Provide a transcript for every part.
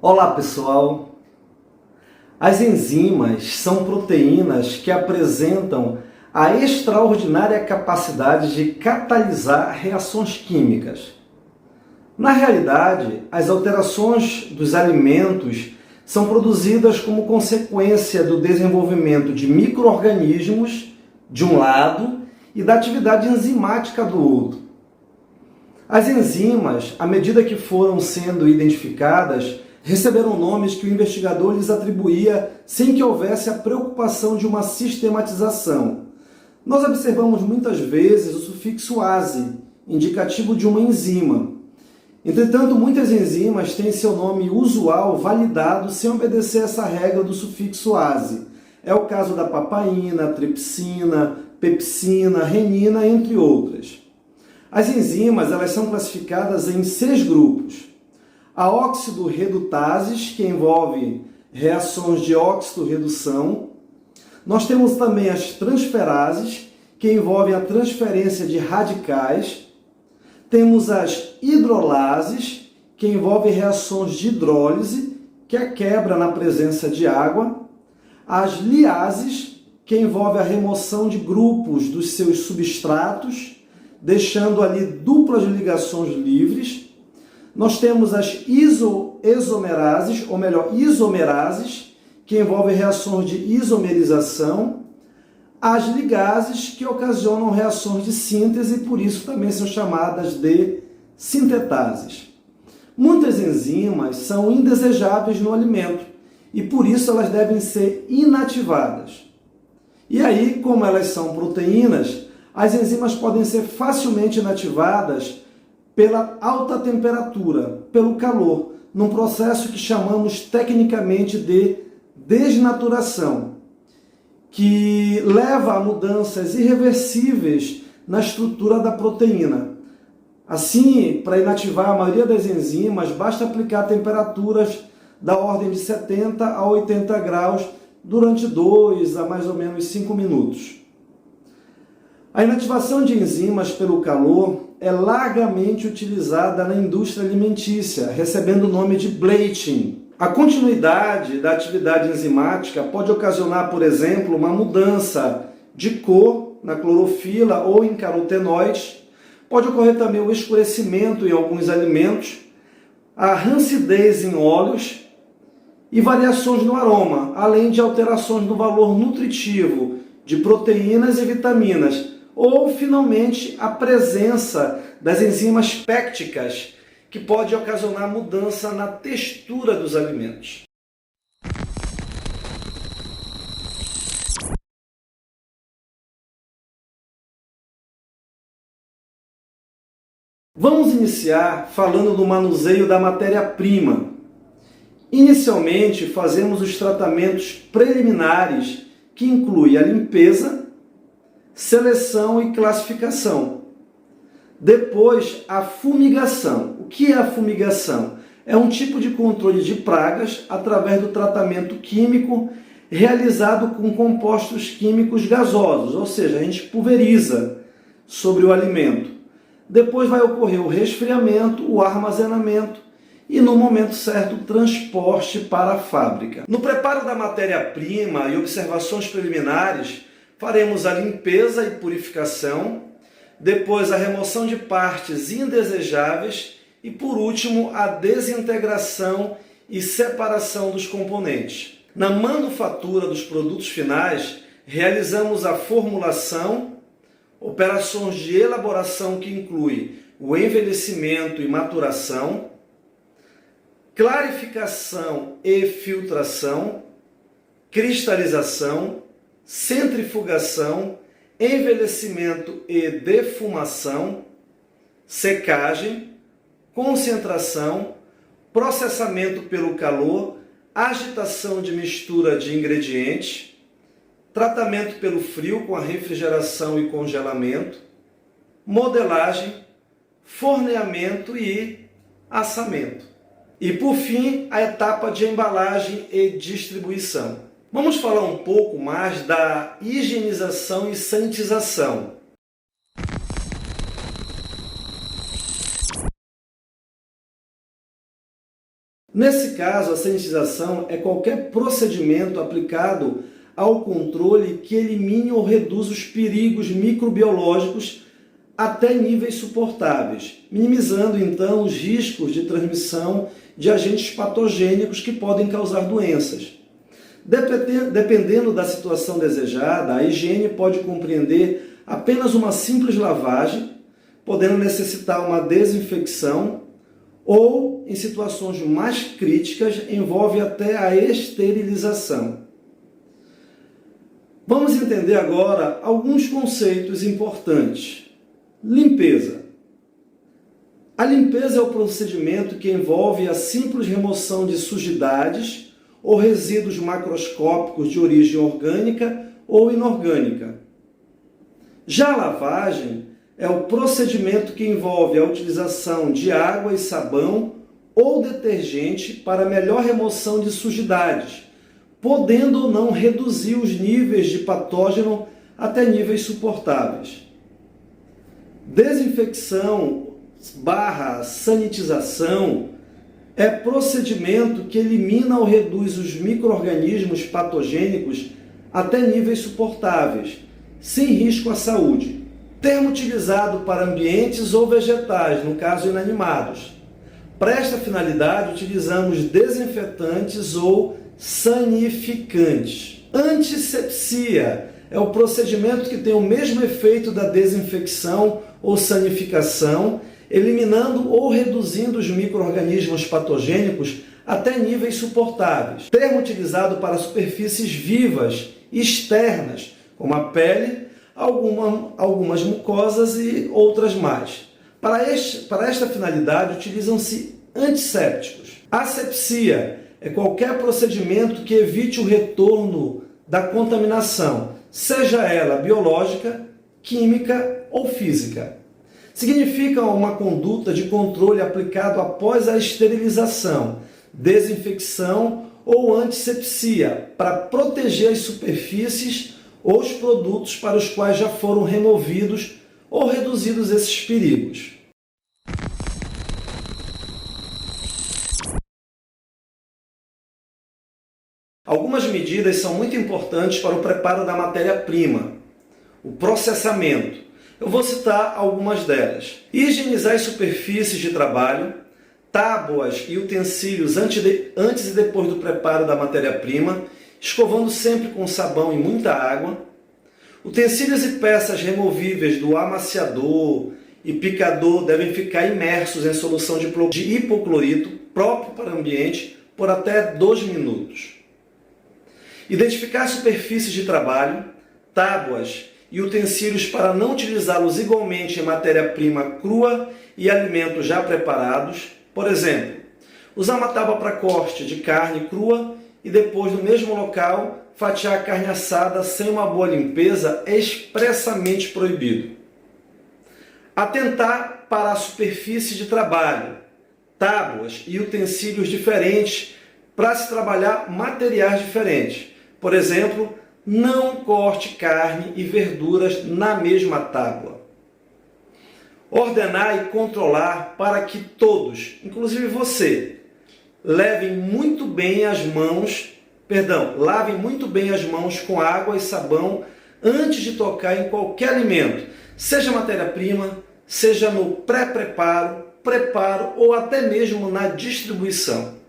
Olá pessoal! As enzimas são proteínas que apresentam a extraordinária capacidade de catalisar reações químicas. Na realidade, as alterações dos alimentos são produzidas como consequência do desenvolvimento de micro-organismos, de um lado, e da atividade enzimática do outro. As enzimas, à medida que foram sendo identificadas, receberam nomes que o investigador lhes atribuía sem que houvesse a preocupação de uma sistematização. Nós observamos muitas vezes o sufixo -ase, indicativo de uma enzima. Entretanto, muitas enzimas têm seu nome usual validado sem obedecer essa regra do sufixo -ase. É o caso da papaina, tripsina, pepsina, renina, entre outras. As enzimas elas são classificadas em 6 grupos. A óxido-redutases, que envolve reações de óxido-redução. Nós temos também as transferases, que envolvem a transferência de radicais. Temos as hidrolases, que envolvem reações de hidrólise, que é a quebra na presença de água. As liases, que envolvem a remoção de grupos dos seus substratos, deixando ali duplas ligações livres. Nós temos as isomerases, ou melhor, isomerases, que envolvem reações de isomerização. As ligases, que ocasionam reações de síntese, e por isso também são chamadas de sintetases. Muitas enzimas são indesejáveis no alimento, e por isso elas devem ser inativadas. E aí, como elas são proteínas, as enzimas podem ser facilmente inativadas pela alta temperatura, pelo calor, num processo que chamamos tecnicamente de desnaturação, que leva a mudanças irreversíveis na estrutura da proteína. Assim, para inativar a maioria das enzimas, basta aplicar temperaturas da ordem de 70 a 80 graus durante 2 a mais ou menos 5 minutos. A inativação de enzimas pelo calor é largamente utilizada na indústria alimentícia, recebendo o nome de blanching. A continuidade da atividade enzimática pode ocasionar, por exemplo, uma mudança de cor na clorofila ou em carotenoides. Pode ocorrer também o escurecimento em alguns alimentos, a rancidez em óleos e variações no aroma, além de alterações no valor nutritivo de proteínas e vitaminas, ou, finalmente, a presença das enzimas pépticas, que pode ocasionar mudança na textura dos alimentos. Vamos iniciar falando do manuseio da matéria-prima. Inicialmente, fazemos os tratamentos preliminares, que incluem a limpeza, seleção e classificação. Depois, a fumigação. O que é a fumigação? É um tipo de controle de pragas através do tratamento químico realizado com compostos químicos gasosos, ou seja, a gente pulveriza sobre o alimento. Depois vai ocorrer o resfriamento, o armazenamento e, no momento certo, o transporte para a fábrica. No preparo da matéria-prima e observações preliminares, faremos a limpeza e purificação, depois a remoção de partes indesejáveis e, por último, a desintegração e separação dos componentes. Na manufatura dos produtos finais, realizamos a formulação, operações de elaboração que incluem o envelhecimento e maturação, clarificação e filtração, cristalização, centrifugação, envelhecimento e defumação, secagem, concentração, processamento pelo calor, agitação de mistura de ingredientes, tratamento pelo frio com a refrigeração e congelamento, modelagem, forneamento e assamento. E, por fim, a etapa de embalagem e distribuição. Vamos falar um pouco mais da higienização e sanitização. Nesse caso, a sanitização é qualquer procedimento aplicado ao controle que elimine ou reduz os perigos microbiológicos até níveis suportáveis, minimizando então os riscos de transmissão de agentes patogênicos que podem causar doenças. Dependendo da situação desejada, a higiene pode compreender apenas uma simples lavagem, podendo necessitar uma desinfecção, ou, em situações mais críticas, envolve até a esterilização. Vamos entender agora alguns conceitos importantes. Limpeza. A limpeza é o procedimento que envolve a simples remoção de sujidades ou resíduos macroscópicos de origem orgânica ou inorgânica. Já a lavagem é o procedimento que envolve a utilização de água e sabão ou detergente para melhor remoção de sujidades, podendo ou não reduzir os níveis de patógeno até níveis suportáveis. Desinfecção / sanitização é procedimento que elimina ou reduz os micro-organismos patogênicos até níveis suportáveis, sem risco à saúde. Termo utilizado para ambientes ou vegetais, no caso inanimados. Para esta finalidade, utilizamos desinfetantes ou sanificantes. Antisepsia é o procedimento que tem o mesmo efeito da desinfecção ou sanificação, eliminando ou reduzindo os micro-organismos patogênicos até níveis suportáveis. Termo utilizado para superfícies vivas externas, como a pele, algumas mucosas e outras mais. Para esta finalidade, utilizam-se antissépticos. Asepsia é qualquer procedimento que evite o retorno da contaminação, seja ela biológica, química ou física. Significa uma conduta de controle aplicado após a esterilização, desinfecção ou antissepsia para proteger as superfícies ou os produtos para os quais já foram removidos ou reduzidos esses perigos. Algumas medidas são muito importantes para o preparo da matéria-prima, o processamento. Eu vou citar algumas delas. Higienizar as superfícies de trabalho, tábuas e utensílios antes e depois do preparo da matéria-prima, escovando sempre com sabão e muita água. Utensílios e peças removíveis do amaciador e picador devem ficar imersos em solução de hipoclorito próprio para o ambiente por até 2 minutos. Identificar superfícies de trabalho, tábuas e utensílios para não utilizá-los igualmente em matéria-prima crua e alimentos já preparados. Por exemplo, usar uma tábua para corte de carne crua e depois, no mesmo local, fatiar a carne assada sem uma boa limpeza é expressamente proibido. Atentar para a superfície de trabalho, tábuas e utensílios diferentes para se trabalhar materiais diferentes. Por exemplo, não corte carne e verduras na mesma tábua. Ordenar e controlar para que todos, inclusive você, lavem muito bem as mãos com água e sabão antes de tocar em qualquer alimento, seja matéria-prima, seja no pré-preparo, preparo ou até mesmo na distribuição.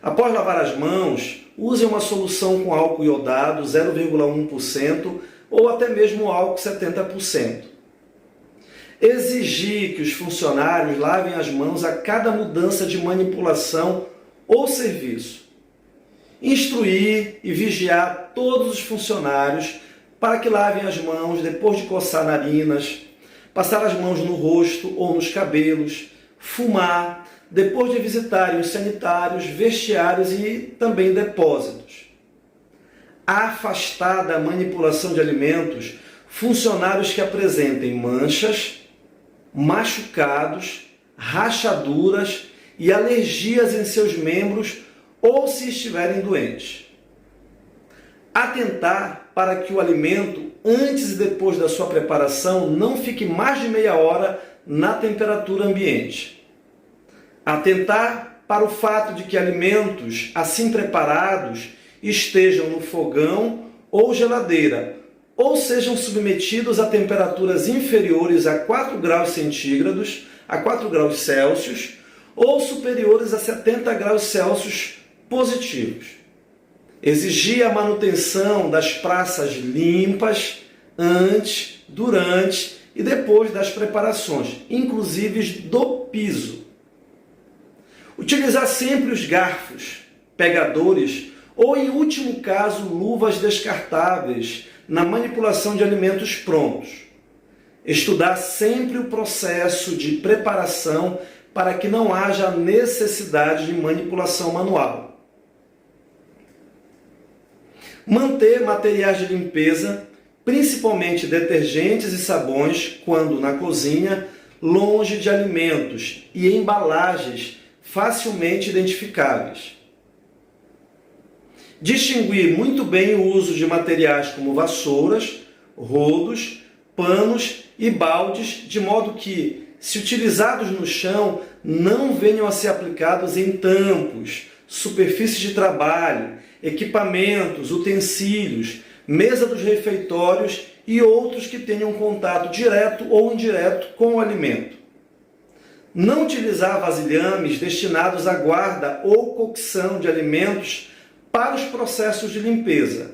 Após lavar as mãos, use uma solução com álcool iodado 0,1% ou até mesmo álcool 70%. Exigir que os funcionários lavem as mãos a cada mudança de manipulação ou serviço. Instruir e vigiar todos os funcionários para que lavem as mãos depois de coçar narinas, passar as mãos no rosto ou nos cabelos, fumar, depois de visitarem os sanitários, vestiários e também depósitos. Afastar da manipulação de alimentos funcionários que apresentem manchas, machucados, rachaduras e alergias em seus membros ou se estiverem doentes. Atentar para que o alimento, antes e depois da sua preparação, não fique mais de meia hora na temperatura ambiente. Atentar para o fato de que alimentos assim preparados estejam no fogão ou geladeira, ou sejam submetidos a temperaturas inferiores a 4 graus centígrados, a 4 graus Celsius, ou superiores a 70 graus Celsius positivos. Exigir a manutenção das praças limpas antes, durante e depois das preparações, inclusive do piso. Utilizar sempre os garfos, pegadores ou, em último caso, luvas descartáveis na manipulação de alimentos prontos. Estudar sempre o processo de preparação para que não haja necessidade de manipulação manual. Manter materiais de limpeza, principalmente detergentes e sabões, quando na cozinha, longe de alimentos e embalagens facilmente identificáveis. Distinguir muito bem o uso de materiais como vassouras, rodos, panos e baldes, de modo que, se utilizados no chão, não venham a ser aplicados em tampos, superfícies de trabalho, equipamentos, utensílios, mesa dos refeitórios e outros que tenham contato direto ou indireto com o alimento. Não utilizar vasilhames destinados à guarda ou cocção de alimentos para os processos de limpeza.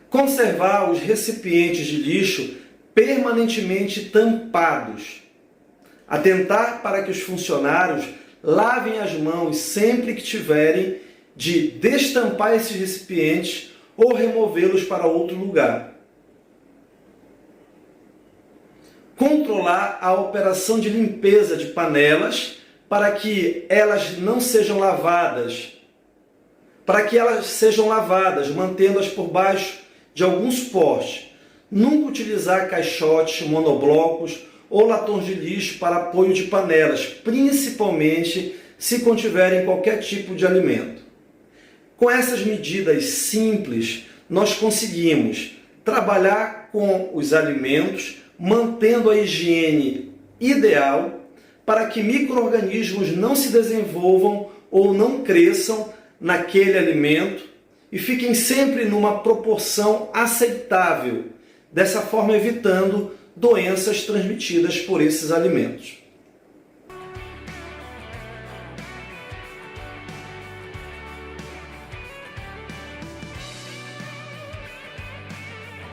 Conservar os recipientes de lixo permanentemente tampados. Atentar para que os funcionários lavem as mãos sempre que tiverem de destampar esses recipientes ou removê-los para outro lugar. Controlar a operação de limpeza de panelas para que elas sejam lavadas, mantendo-as por baixo de algum suporte. Nunca utilizar caixotes, monoblocos ou latões de lixo para apoio de panelas, principalmente se contiverem qualquer tipo de alimento. Com essas medidas simples, nós conseguimos trabalhar com os alimentos, mantendo a higiene ideal para que micro-organismos não se desenvolvam ou não cresçam naquele alimento e fiquem sempre numa proporção aceitável, dessa forma evitando doenças transmitidas por esses alimentos.